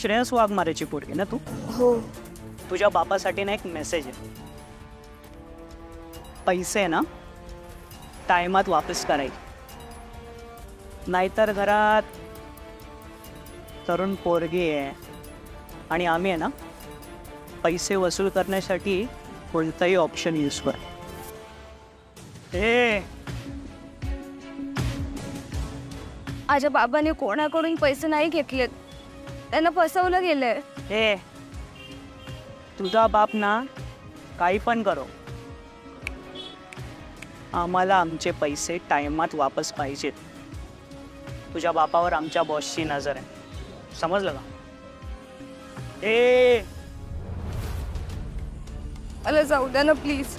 श्रेयस वाघमारेची पोरगी ना तू? हो. तुझ्या बापासाठी ना एक मेसेज आहे. पैसे ना टायमात वापस करायचे, नाहीतर घरात तरुण पोरगी आहे आणि आम्ही आहे ना पैसे वसूल करण्यासाठी कोणताही ऑप्शन यूज कर. हे माझ्या बाबाने कोणाकडून पैसे नाही घेतलेत, त्यांना फसवलं गेलंय. हे तुझा बाप ना काही पण करो, आम्हाला आमचे पैसे टायमात वापस पाहिजेत. तुझ्या बापावर आमच्या बॉसची नजर आहे, समजलं का? ए मला जाऊ द्या ना प्लीज.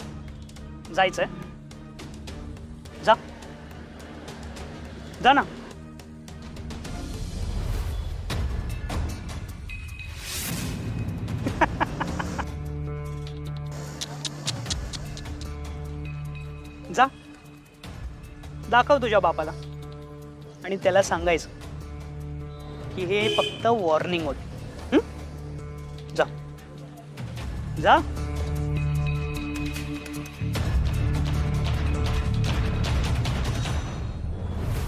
जायचंय? जा जा ना. जा, दाखव तुझ्या बापाला आणि त्याला सांगायचं की हे फक्त वॉर्निंग होती. जा जा.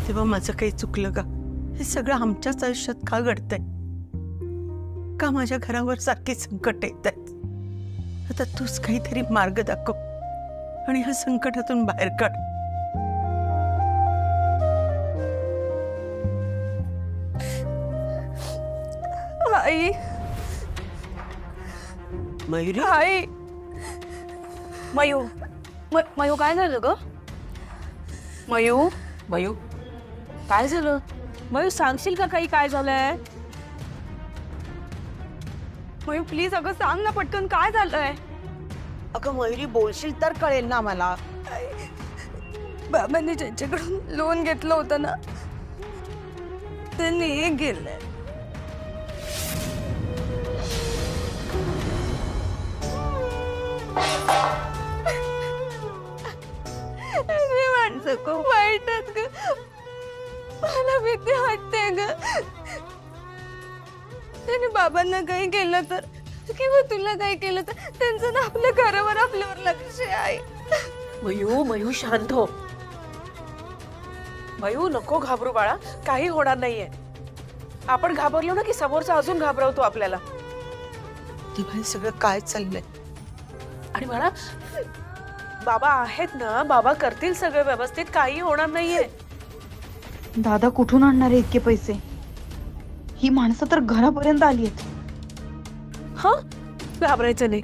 तेव्हा माझं काही चुकलं का? हे सगळं आमच्याच आयुष्यात का घडतंय? का माझ्या घरावर सारखी संकट येत आहेत? आता तूच काहीतरी मार्ग दाखव आणि ह्या संकटातून बाहेर काढ. आई, मयुरी, आई. मयू, मयू काय झालं ग? मयू, मयू काय झालं? मयू सांगशील का काही काय झालंय? मयू प्लीज अगं सांग ना पटकन, काय झालंय? अगं मयुरी, बोलशील तर कळेल ना मला. बाबांनी ज्यांच्याकडून लोन घेतलं होतं ना, त्यांनी हे गेलंय. माणसं खूप वाईट आहेत ग, मला भीती वाटते ग. त्याने बाबांना काही केलं तर किंवा तुला काही केलं तर त्यांचं ना आपल्या घरावर आपल्यावर लक्ष आहे. मयू, मयू शांत हो. मयू नको घाबरू बाळा, काही होणार नाहीये. आपण घाबरलो ना की समोरचा अजून घाबरवतो आपल्याला. तेव्हा हे सगळं काय चाललंय? आणि बाळा बाबा आहेत ना, बाबा करतील सगळं व्यवस्थित, काही होणार नाहीये. दादा कुठून आणणार आहे इतके पैसे? ही माणसं तर घरापर्यंत आली आहेत. हा, घाबरायचं नाही.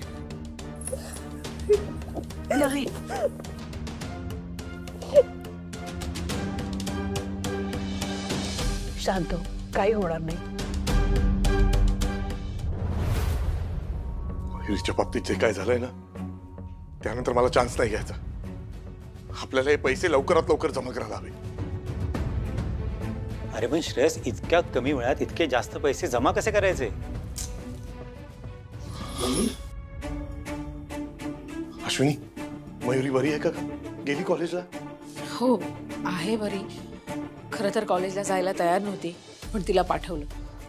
नाही शांत हो, काही होणार नाही. मयुरीच्या बाबतीत जे काय झालंय ना, त्यानंतर मला चान्स नाही घ्यायचा. आपल्याला हे पैसे लवकरात लवकर जमा करायला हवे. अरे पण श्रेयस, इतक्या कमी वेळात इतके जास्त पैसे जमा कसे करायचे? अश्विनी, मयुरी बरी आहे का? गेली कॉलेजला? हो आहे बरी. खरं तर कॉलेजला जायला तयार नव्हती, पण तिला पाठवलं.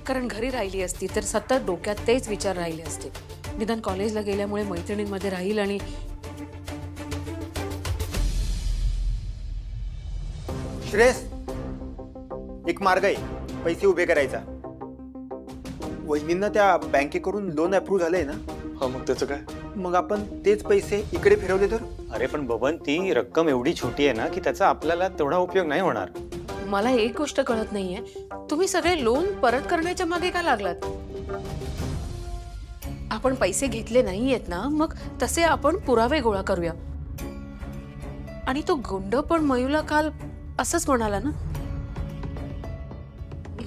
कारण घरी राहिली असती तर सतत डोक्यात तेच विचार राहिले असते. निदान कॉलेजला गेल्यामुळे मैत्रिणींमध्ये राहील. आणि श्रेयस, एक मार्ग आहे पैसे उभे करायचा. वहिनींना त्या बँकेकडून लोन अप्रूव्ह झालंय ना? हा, मग त्याचं काय? मग आपण तेच पैसे इकडे फिरवले तर? अरे पण बबन, ती रक्कम एवढी छोटी आहे ना की त्याचा आपल्याला तेवढा उपयोग नाही होणार. मला एक गोष्ट कळत नाहीये, तुम्ही सगळे लोन परत करण्याच्या मागे का लागलात? आपण पैसे घेतले नाहीयेत ना, मग तसे आपण पुरावे गोळा करूया. आणि तो गुंड पण मयूला काल असंच म्हणाला ना.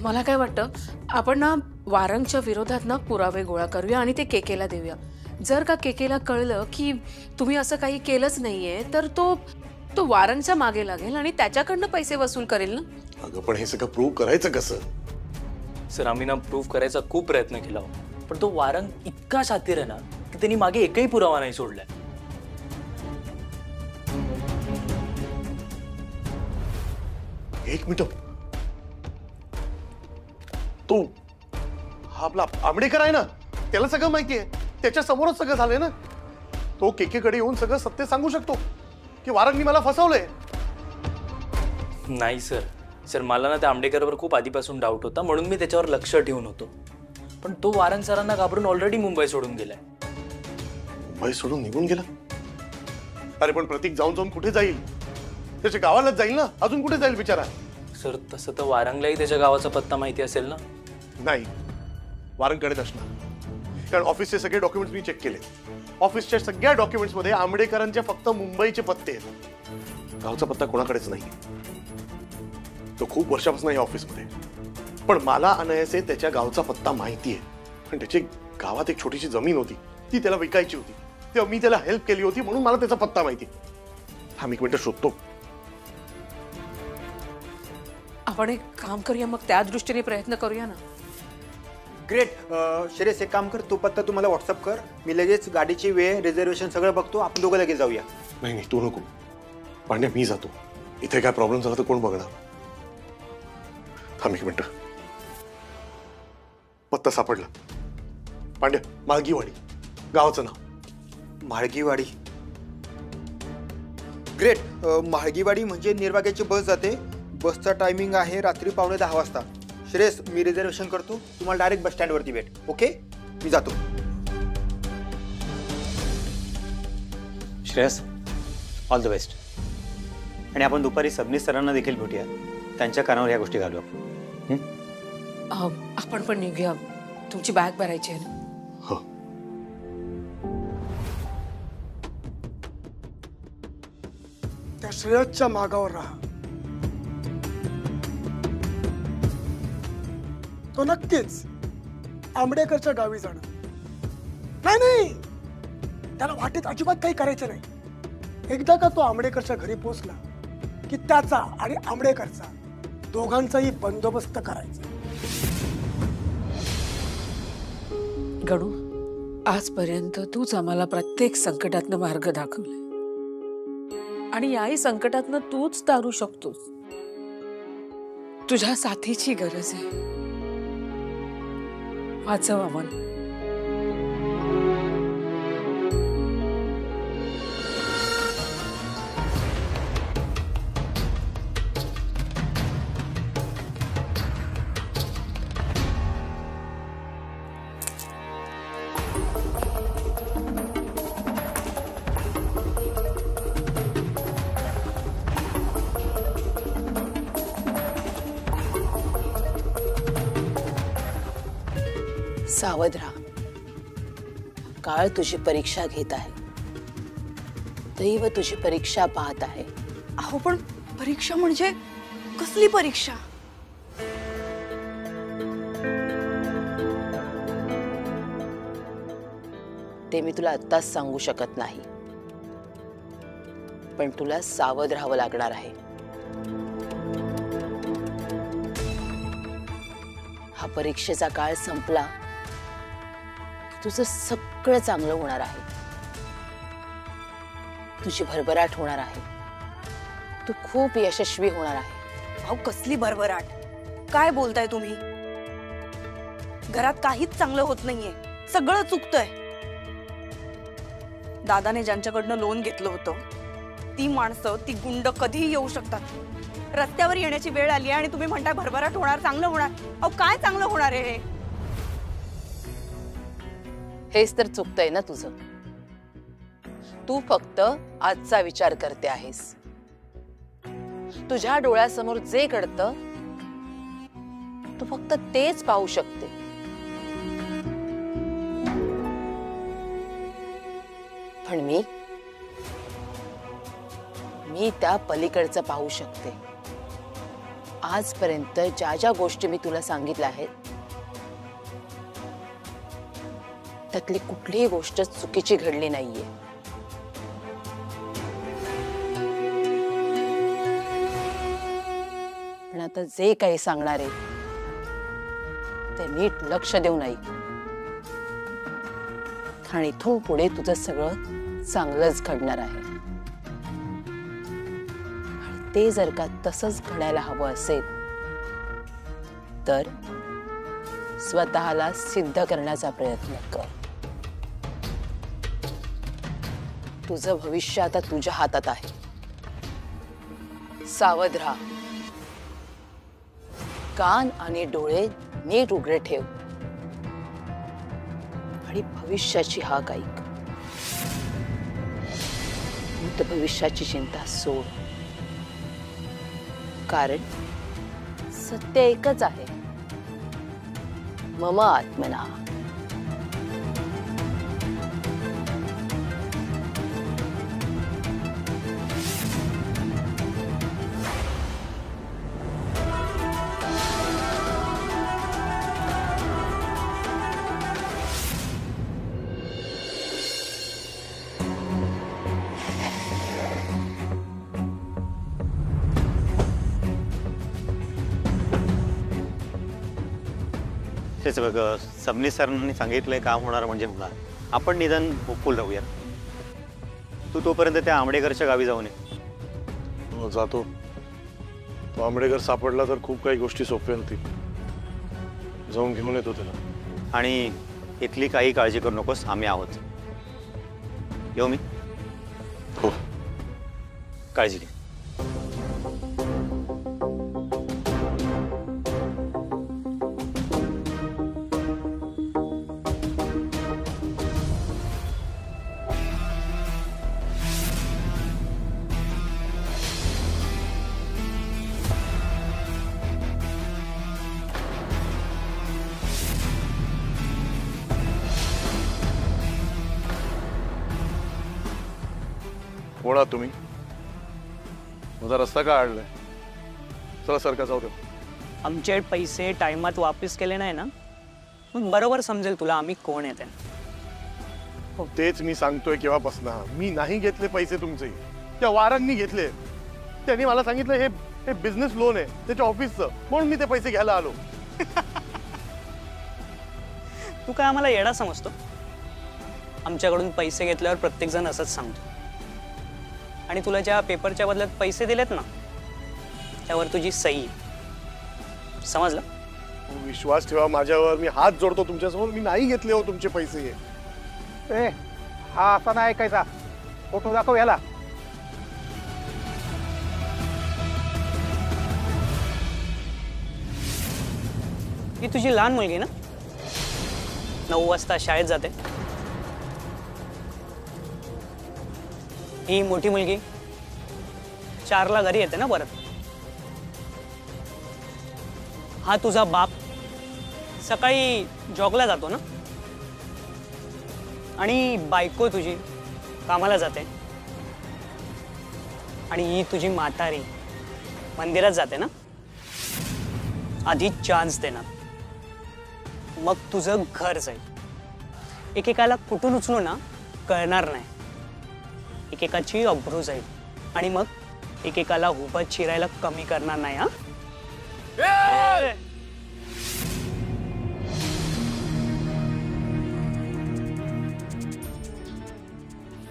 मला काय वाटतं, आपण ना वारंगच्या विरोधात ना पुरावे गोळा करूया आणि ते केकेला देऊया. जर का केकेला कळलं की तुम्ही असं काही केलंच नाहीये, तर तो वारंगच्या मागे लागेल आणि त्याच्याकडनं पैसे वसूल करेल ना. अगं पण हे सगळं प्रूव्ह करायचं कसं? सर, आम्ही ना प्रूव्ह करायचा खूप प्रयत्न केला, पण तो वारंग इतका शातीर आहे ना की त्यांनी मागे एकही पुरावा नाही सोडलाय. एक मिनिट, तो हा आपला आंबडेकर आहे ना, त्याला सगळं माहिती आहे. त्याच्या समोरच सगळं झालंय ना. तो केकेकडे येऊन सगळं सत्य सांगू शकतो की वारंगनी मला फसवलंय. नाही सर, सर मला ना त्या आंबडेकरवर खूप आधीपासून डाऊट होता, म्हणून मी त्याच्यावर लक्ष ठेवून होतो. पण तो वारंग सरांना घाबरून ऑलरेडी मुंबई सोडून गेलाय. मुंबई सोडून निघून गेला? अरे पण प्रतीक जाऊन जाऊन कुठे जाईल? त्याच्या गावालाच जाईल ना, अजून कुठे जाईल बिचारा? सर तसं तर वारंगलाही त्याच्या गावाचा पत्ता माहिती असेल ना. नाही, वारंगकडेच असणार. कारण ऑफिसचे सगळे डॉक्युमेंट्स मी चेक केले. ऑफिसच्या सगळ्या डॉक्युमेंट्स मध्ये आंबडेकरांचे फक्त मुंबईचे पत्ते आहेत. गावचा पत्ता कोणाकडेच नाही. तो खूप वर्षापासून आहे ऑफिसमध्ये. पण मला अनायासे त्याच्या गावचा पत्ता माहिती आहे. पण त्याची गावात एक छोटीशी जमीन होती, ती त्याला विकायची होती. तेव्हा मी त्याला हेल्प केली होती, म्हणून मला त्याचा पत्ता माहिती. हा मी एक मिनिट शोधतो. आपण एक काम करूया, मग त्या दृष्टीने प्रयत्न करूया ना. ग्रेट. श्रेयस एक काम कर, तो पत्ता तुम्हाला व्हॉट्सअप कर. मी लगेच गाडीची वेळ, रिझर्वेशन सगळं बघतो. आपण दोघं लगेच जाऊया. नाही नाही, तू नको. पांड्या, मी जातो. इथे काय प्रॉब्लेम झाला तर कोण बघणार? थांब एक मिनिट. पत्ता सापडला. पांड्या, माळगीवाडी गावाचं नाव. म्हाळगीवाडी. ग्रेट. म्हाळगीवाडी म्हणजे निर्वाग्याची बस जाते. बसचा टायमिंग आहे रात्री 9:15 वाजता. श्रेयस, मी रिझर्वेशन करतो. तुम्हाला डायरेक्ट बस स्टँडवरती भेट. ओके, मी जातो. Shreyas, all the best. आणि आपण दुपारी सबनीस सरांना देखील भेटूया. त्यांच्या कानावर ह्या गोष्टी घालू. आपण पण निघूया. तुमची बॅग भरायची आहे ना. हो. त्या श्रेयसच्या मागावर राहा. तो नक्कीच आंबडेकरच्या गावी जाणार. नाही नाही, त्याला वाटेत अजिबात काही करायचं नाही. एकदा का तो आंबडेकरच्या घरी पोहोचला की त्याचा आणि आंबडेकरचा दोघांचाही बंदोबस्त करायचा. गणू, आजपर्यंत तूच आम्हाला प्रत्येक संकटातनं मार्ग दाखवले आणि याही संकटातनं तूच तारू शकतोस. तुझ्या साथीची गरज आहे. वाचव आम्हाला. सावध राहा. काळ तुझी परीक्षा घेत आहे. दैव तुझी परीक्षा पाहत आहे. अहो पण परीक्षा म्हणजे कसली परीक्षा? ते मी तुला आत्ताच सांगू शकत नाही, पण तुला सावध राहावं लागणार आहे. हा परीक्षेचा काळ संपला तुझं सगळं चांगलं होणार आहे. तुझी भरभराट होणार आहे. तू खूप यशस्वी होणार आहे. अहो कसली भरभराट? काय बोलताय तुम्ही? घरात काहीच चांगलं होत नाहीये. सगळं चुकतंय. दादाने ज्यांच्याकडनं लोन घेतलं होतं ती माणसं, ती गुंड कधीही येऊ शकतात. रस्त्यावर येण्याची वेळ आली आणि तुम्ही म्हणताय भरभराट होणार, चांगलं होणार. अहो काय चांगलं होणार आहे? हेच तर चुकतंय ना तुझं. तू फक्त आजचा विचार करते आहेस. तुझ्या डोळ्यासमोर जे घडतं तू फक्त तेच पाहू शकते. पण मी त्या पलीकडचं पाहू शकते. आजपर्यंत ज्या ज्या गोष्टी मी तुला सांगितल्या आहेत त्यातली कुठलीही गोष्ट चुकीची घडली नाहीये. पण आता जे काही सांगणार आहे ते नीट लक्ष देऊन ऐक. आणि इथून पुढे तुझं सगळं चांगलंच घडणार आहे. आणि ते जर का तसंच घडायला हवं असेल तर स्वतःला सिद्ध करण्याचा प्रयत्न कर. तुझं भविष्य आता तुझ्या हातात आहे. सावध राहा. कान आणि डोळे नीट उघडे ठेव आणि भविष्याची हाक ऐक. भूत भविष्याची चिंता सोड, कारण सत्य एकच आहे. मम आत्मना. तेच बघ, सबनीस सरांनी सांगितलंय काम होणार म्हणजे होणार. आपण निदान होपफुल राहूया. तू तोपर्यंत त्या आंबडेकरच्या गावी जाऊन ये. जातो. तो आंबडेकर सापडला तर खूप काही गोष्टी सोप्या होतील. जाऊन घेऊन येतो त्याला. आणि इथली काही काळजी करू नकोस, आम्ही आहोत. येऊ मी? हो. काळजी घे. कोण आहात तुम्ही? माझा रस्ता का अडलाय? चला सरका जाऊ दे. आमचे पैसे टायमात वापस केले नाही ना, मग बरोबर समजेल तुला आम्ही कोण आहे ते. तेच मी सांगतोय केव्हापासून. मी नाही घेतले पैसे तुमचे, त्या वारांनी घेतले. त्यांनी मला सांगितलं हे बिझनेस लोन आहे त्याच्या ऑफिसचं, म्हणून मी ते पैसे घ्यायला आलो. तू काय आम्हाला येडा समजतो? आमच्याकडून पैसे घेतल्यावर प्रत्येक जण असंच सांगतो. आणि तुला ज्या पेपरच्या बदल्यात पैसे दिलेत ना, त्यावर तुझी सही. समजलं? विश्वास ठेवा माझ्यावर. मी हात जोडतो तुमच्यासमोर. मी नाही घेतले हो तुमचे पैसे. हा असा नाही ऐकायचा. फोटो दाखव याला. ही तुझी लहान मुलगी ना? 9 वाजता शाळेत जाते. ही मोठी मुलगी 4ला घरी येते ना परत. हा तुझा बाप सकाळी जॉगला जातो ना? आणि बायको तुझी कामाला जाते. आणि ही तुझी म्हातारी मंदिरात जाते ना? आधी चान्स देणार, मग तुझं घर जाईल. एकेकाला कुठून उचलू ना कळणार नाही. एकेकाची अब्रू जाईल आणि मग एकेकाला उभं चिरायला कमी करणार नाही. हा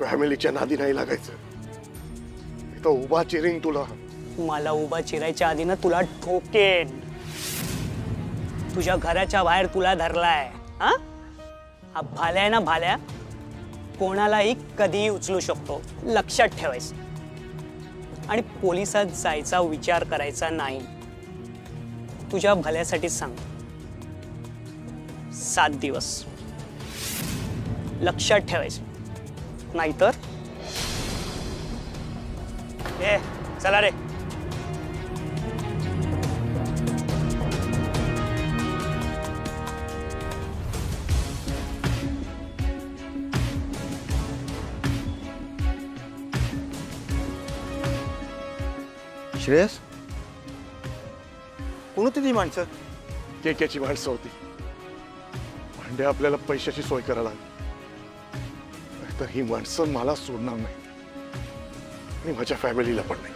फॅमिलीच्या नादी नाही लागायचं. तो उभा चिरीन तुला. मला उभा चिरायच्या आधी ना तुला ठोकेन. तुझ्या घराच्या बाहेर तुला धरलाय. हा भाल्या आहे ना, भाल्या कोणालाही कधीही उचलू शकतो. लक्षात ठेवायचं. आणि पोलिसात जायचा विचार करायचा नाही. तुझ्या भल्यासाठीच सांग. 7 दिवस लक्षात ठेवायचं, नाहीतर चला रे. श्रेयस, कोण होती ती माणसं? केक्याची माणसं होती. म्हणजे आपल्याला पैशाची सोय करायला हवी. तर ही माणसं मला सोडणार नाही आणि माझ्या फॅमिलीला पण नाही.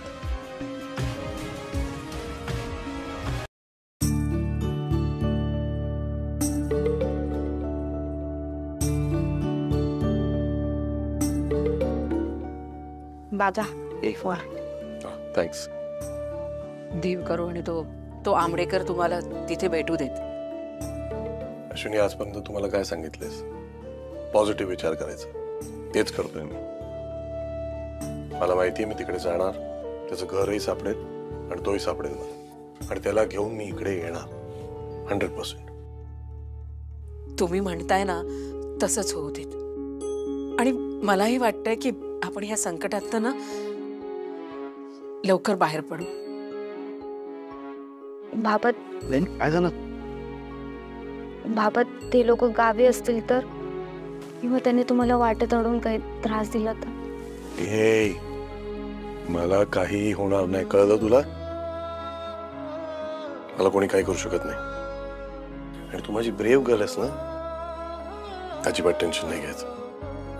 दादा थँक्स. देव करू आणि तो आंबडेकर तुम्हाला तिथे भेटू देत. अश्विनी, आजपर्यंत तुम्हाला काय सांगितलंयस? पॉझिटिव्ह विचार करायचा, तेच करतोय मी. मला माहितीये मी तिकडे जाणार, त्याचं घरही सापडेल आणि तोही सापडेल मला, आणि त्याला घेऊन मी इकडे येणार 100%. तुम्ही म्हणताय ना तसंच होऊ देत. आणि मलाही वाटतंय की आपण ह्या संकटातनं ना लवकर बाहेर पडू. बाबा काय झालं? बाबा ते लोक गावी असतील तर, किंवा त्यांनी तुम्हाला वाटेत अडून काही त्रास दिला तर? हे मला काही होणार नाही, कळलं तुला? मला कोणी काही करू शकत नाही. आणि तू माझी ब्रेव गर्ल आहेस ना, अजिबात टेन्शन नाही घ्यायचं.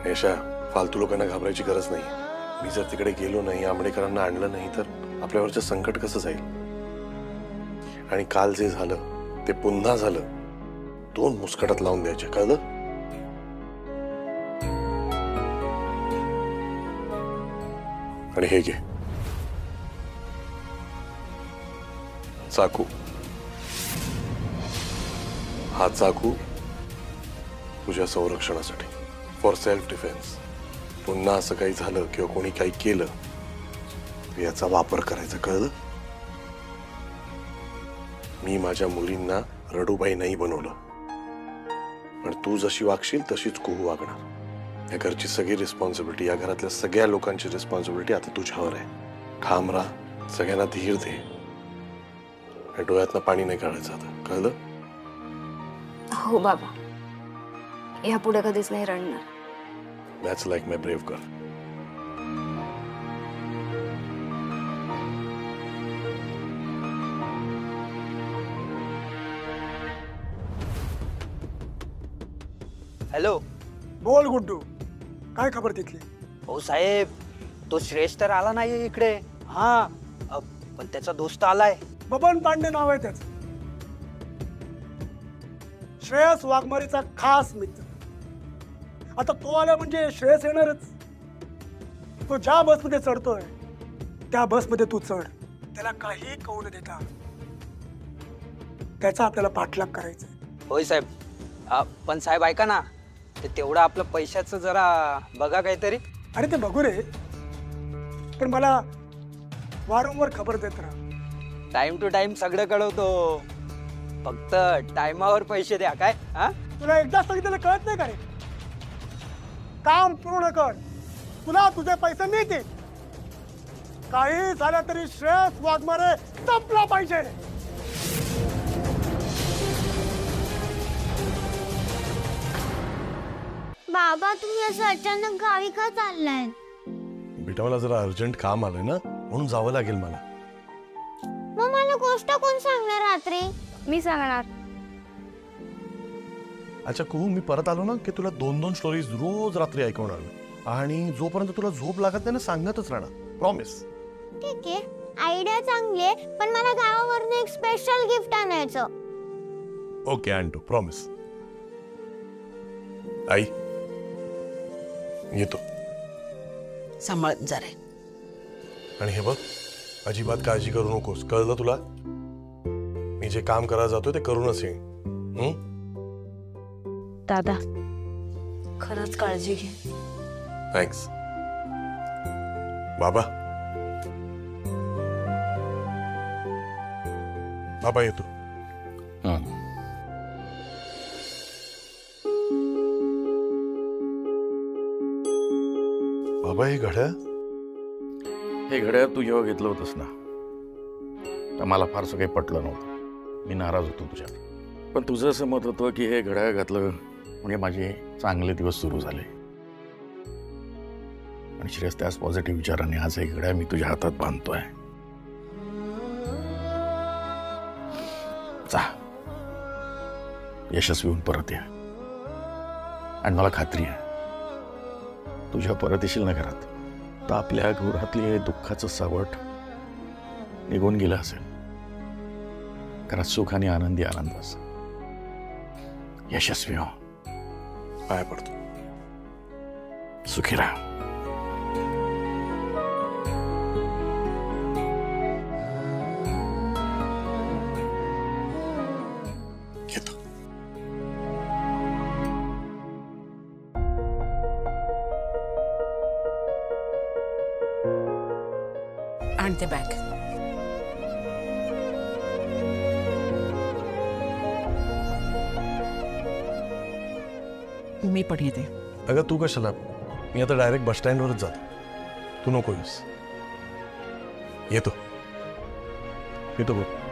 यशा, फालतू लोकांना घाबरायची गरज नाही. मी जर तिकडे गेलो नाही, आंबेडकरांना आणलं नाही, तर आपल्यावरचं संकट कसं जाईल? आणि काल जे झालं ते पुन्हा झालं, 2 मुस्कटात लावून द्यायचे, कळलं? आणि हे घे चाकू. हा चाकू तुझ्या संरक्षणासाठी, फॉर सेल्फ डिफेन्स. पुन्हा असं काही झालं किंवा कोणी काही केलं तर याचा वापर करायचा, कळलं? मी माझ्या मुलींना रडूबाई नाही बनवलं, पण तू जशी वागशील तशीच कुहू वागणार. या घरची सगळी रिस्पॉन्सिबिलिटी, या घरातल्या सगळ्या लोकांची रिस्पॉन्सिबिलिटी आता तुझ्यावर आहे. ठाम राहा, सगळ्यांना धीर दे, डोळ्यातनं पाणी नाही काढायचं आता, कळलं? हो बाबा, यापुढे कधीच नाही रडणार. That's like my brave girl. Hello. बोल गुड्डू, काय खबर तिथली? हो साहेब, तो श्रेष्ठ तर आला नाही इकडे. हा, पण त्याचा दोस्त आलाय. बबन पांडे नाव आहे त्याचं. श्रेयस वाघमारेचा खास मित्र. आता तो आला म्हणजे श्रेयस येणारच. तो ज्या बसमध्ये चढतोय त्या बसमध्ये तू चढ. त्याला काही कळू न देता त्याचा आपल्याला पाठलाग करायचा. होय साहेब. पण साहेब ऐका ना, ते तेवढं आपलं पैशाचं जरा बघा काहीतरी. अरे ते बघू रे, पण मला वारंवार खबर देत राहा. टाइम टू टाइम सगळं कळवतो, फक्त टाइमावर पैसे द्या. काय? हा, तुला एकदा सांगितलेलं कळत नाही का रे? काम पूर्ण कर, तुला तुझे पैसे मिळतील. काही झालं तरी श्रेयस वाघमारे संपला पाहिजे. बाबा, तुम्ही असं अचानक गावी का चाललाय? बेटा, मला जरा अर्जंट काम आलंय ना, म्हणून जावं लागेल मला. मग मला गोष्ट कोण सांगणार रात्री? मी सांगणार. अच्छा कुहू, मी परत आलो ना की तुला 2-2 स्टोरीज रोज रात्री ऐकवणार, आणि जोपर्यंत तुला झोप लागत नाही ना सांगतच राहणार. प्रॉमिस? ठीक आहे, आयडिया चांगली आहे, पण मला गावावरून एक स्पेशल गिफ्ट आणायचं. ओके, आणतो, प्रॉमिस. आई येतो. सांभाळत जा रे. आणि हे बघ, अजिबात काळजी करू नकोस, कळलं तुला? मी जे काम करायला जातोय ते करूनच ये. दादा, खरंच काळजी घे. थँक्स बाबा. बाबा येतो. बाबा, हे घड्याळ? हे घड्याळ तू जेव्हा घेतलं होतंस ना, तर मला फारसं काही पटलं नव्हतं. मी नाराज होतो तुझ्यावर. पण तुझं असं मत होतं की हे घड्याळ घातलं म्हणजे माझे चांगले दिवस सुरू झाले. आणि श्रेयस, त्याच पॉझिटिव्ह विचाराने आज हे घड्याळ मी तुझ्या हातात बांधतोय. जा, यशस्वी होऊन परत या. आणि मला खात्री आहे, तुझ्या परत येशील ना घरात, तर आपल्या घरातले दुःखाचं सावट निघून गेलं असेल. घरात सुख आणि आनंदी आनंद असेल. यशस्वी हो. पाया पडतो. सुखी राहा. घेतो. आणते बॅग. मी पण येते. अगं तू कशाला? मी आता डायरेक्ट बस स्टँडवरच जातो. तू नको येऊस. येतो बघ.